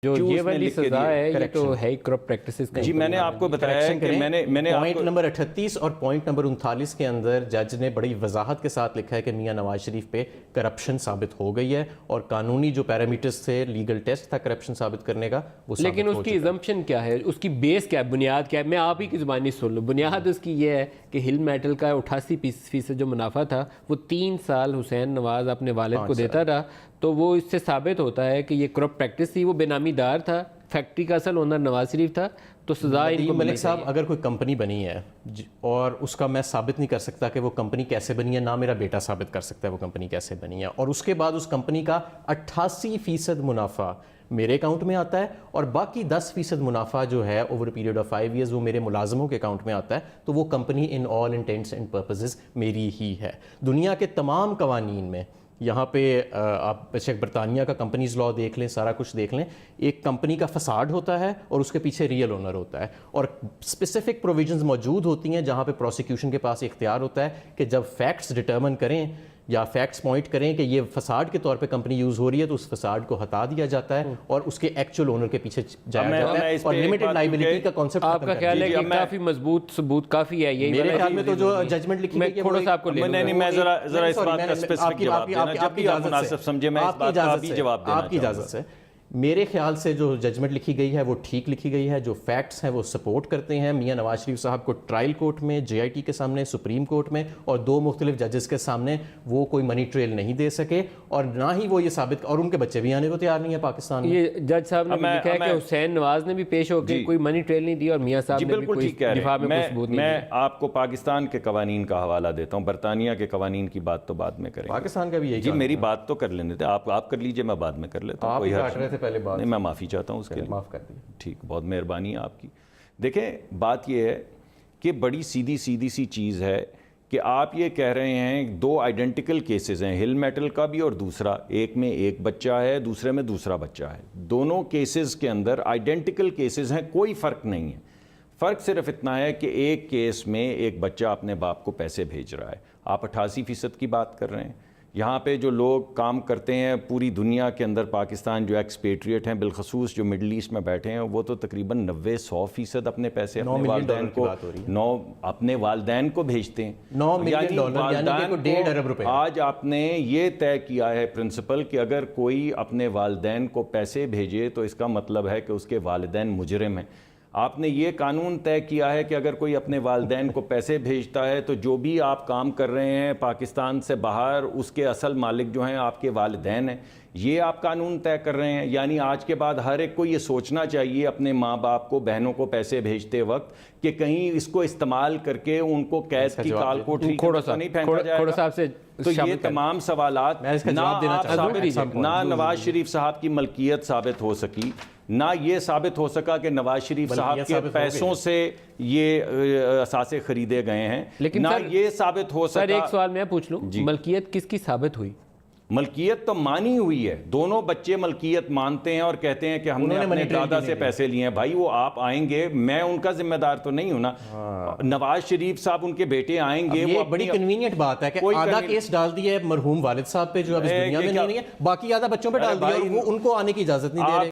جو یہ والی سزا ہے یہ تو ہے کرپٹ پریکٹسز کا. جی میں نے آپ کو بتایا ہے کہ میں نے پوائنٹ نمبر 38 اور پوائنٹ نمبر 39 کے اندر جج نے بڑی وضاحت کے ساتھ لکھا ہے کہ میاں نواز شریف پہ کرپشن ثابت ہو گئی ہے اور قانونی جو پیرامیٹرز تھے لیگل ٹیسٹ تھا کرپشن ثابت کرنے کا وہ ثابت لیکن اس کی ایزمپشن کیا ہے, اس کی بیس کیا ہے, بنیاد کیا ہے؟ میں آپ ہی کی زبانی سن لوں. بنیاد اس کی یہ ہے کہ ہل میٹل کا 88% جو منافع تھا وہ 3 سال حسین نواز اپنے والد کو دیتا رہا, تو وہ اس سے ثابت ہوتا ہے کہ یہ کرپٹ پریکٹس تھی. وہ بے نامی دار تھا, فیکٹری کا اصل اونر نواز شریف تھا, تو سزا ان کو ملک صاحب اگر کوئی کمپنی بنی ہے اور اس کا میں ثابت نہیں کر سکتا کہ وہ کمپنی کیسے بنی ہے, نہ میرا بیٹا ثابت کر سکتا ہے وہ کمپنی کیسے بنی ہے, اور اس کے بعد اس کمپنی کا 88% منافع میرے اکاؤنٹ میں آتا ہے اور باقی 10% منافع جو ہے اوور پیریڈ آف 5 ایئرز وہ میرے ملازموں کے اکاؤنٹ میں آتا ہے, تو وہ company in all intents and purposes میری ہی ہے. دنیا کے تمام قوانین میں یہاں پہ آپ بیشک برطانیہ کا کمپنیز لاء دیکھ لیں, سارا کچھ دیکھ لیں, ایک کمپنی کا فساد ہوتا ہے اور اس کے پیچھے ریئل اونر ہوتا ہے, اور اسپیسیفک پروویژنز موجود ہوتی ہیں جہاں پہ پروسیکیوشن کے پاس اختیار ہوتا ہے کہ جب فیکٹس ڈٹرمن کریں یا فیکٹس پوائنٹ کریں کہ یہ فساد کے طور پہ کمپنی یوز ہو رہی ہے, تو اس فساد کو ہٹا دیا جاتا ہے اور اس کے ایکچوئل اونر کے پیچھے جایا جاتا ہے, اور لمیٹڈ لائبلٹی کا کانسیپٹ آپ کا خیال ہے کہ کافی مضبوط ثبوت کافی ہے. یہی میرے خیال میں تو جو ججمنٹ لکھی میں تھوڑا سا آپ کو میں ذرا اس بات کا اسپیسیفک جواب دینا جب بھی آپ مناسب سمجھے میں اس بات کا بھی جواب دینا آپ کی اجازت سے. میرے خیال سے جو ججمنٹ لکھی گئی ہے وہ ٹھیک لکھی گئی ہے, جو فیکٹس ہیں وہ سپورٹ کرتے ہیں. میاں نواز شریف صاحب کو ٹرائل کورٹ میں, جے آئی ٹی کے سامنے, سپریم کورٹ میں اور 2 مختلف ججز کے سامنے وہ کوئی منی ٹریل نہیں دے سکے, اور نہ ہی وہ یہ ثابت, اور ان کے بچے بھی آنے کو تیار نہیں ہے پاکستان میں. یہ جج صاحب نے لکھا ہے کہ حسین نواز نے بھی پیش ہو کے کوئی منی ٹریل نہیں دی اور میاں صاحب نے بھی کوئی دفاع میں کوئی ثبوت نہیں دیا. میں آپ کو پاکستان کے قوانین کا حوالہ دیتا ہوں, برطانیہ کے قوانین کی بات تو بعد میں کریں. پاکستان کا بھی یہی جی میری بات تو کر لینے تھے, آپ کر لیجئے, میں بعد میں کر لیتا ہوں. آپ کاٹ رہے تھے پہلے بات, نہیں میں معافی چاہتا ہوں اس کے لیے, معاف کر دیں. ٹھیک, بہت مہربانی ہے آپ کی. دیکھیں بات یہ ہے کہ بڑی سیدھی سی چیز ہے کہ آپ یہ کہہ رہے ہیں 2 آئیڈینٹیکل کیسز ہیں, ہل میٹل کا بھی اور دوسرا, ایک میں ایک بچہ ہے دوسرے میں دوسرا بچہ ہے. دونوں کیسز کے اندر آئیڈینٹیکل کیسز ہیں, کوئی فرق نہیں ہے. فرق صرف اتنا ہے کہ ایک کیس میں ایک بچہ اپنے باپ کو پیسے بھیج رہا ہے, آپ 88% کی بات کر رہے ہیں. یہاں پہ جو لوگ کام کرتے ہیں پوری دنیا کے اندر, پاکستان جو ایکسپیٹریٹ ہیں بالخصوص جو مڈل ایسٹ میں بیٹھے ہیں, وہ تو تقریباً 90-100% اپنے پیسے اپنے والدین کو اپنے والدین کو بھیجتے ہیں. $9 ملین یعنی 1.5 ارب روپے. آج آپ نے یہ طے کیا ہے پرنسپل کہ اگر کوئی اپنے والدین کو پیسے بھیجے تو اس کا مطلب ہے کہ اس کے والدین مجرم ہیں. آپ نے یہ قانون طے کیا ہے کہ اگر کوئی اپنے والدین کو پیسے بھیجتا ہے تو جو بھی آپ کام کر رہے ہیں پاکستان سے باہر, اس کے اصل مالک جو ہیں آپ کے والدین ہیں. یہ آپ قانون طے کر رہے ہیں. یعنی آج کے بعد ہر ایک کو یہ سوچنا چاہیے اپنے ماں باپ کو, بہنوں کو پیسے بھیجتے وقت کہ کہیں اس کو استعمال کر کے ان کو قید کی کال کوٹری تو نہیں پھینکا جائے گا. تو یہ تمام سوالات نہ نواز شریف صاحب کی ملکیت ثابت ہو سکی, نہ یہ ثابت ہو سکا کہ نواز شریف صاحب کے پیسوں سے یہ اثاثے خریدے گئے ہیں, نہ یہ ثابت ہو سکا. سر ایک سوال میں پوچھ لوں, ملکیت کس کی ثابت ہوئی؟ ملکیت تو مانی ہوئی ہے, دونوں بچے ملکیت مانتے ہیں اور کہتے ہیں کہ ہم نے اپنے دادا سے پیسے لیے ہیں. بھائی وہ آپ آئیں گے, میں ان کا ذمہ دار تو نہیں ہوں نا. نواز شریف صاحب ان کے بیٹے آئیں گے, یہ بڑی کنوینئنٹ بات ہے کہ آدھا کیس ڈال دیا ہے مرحوم والد صاحب پہ جو اب اس دنیا میں نہیں ہے, باقی آدھا بچوں پہ ڈال دیا اور وہ ان کو آنے کی اجازت نہیں دے رہے.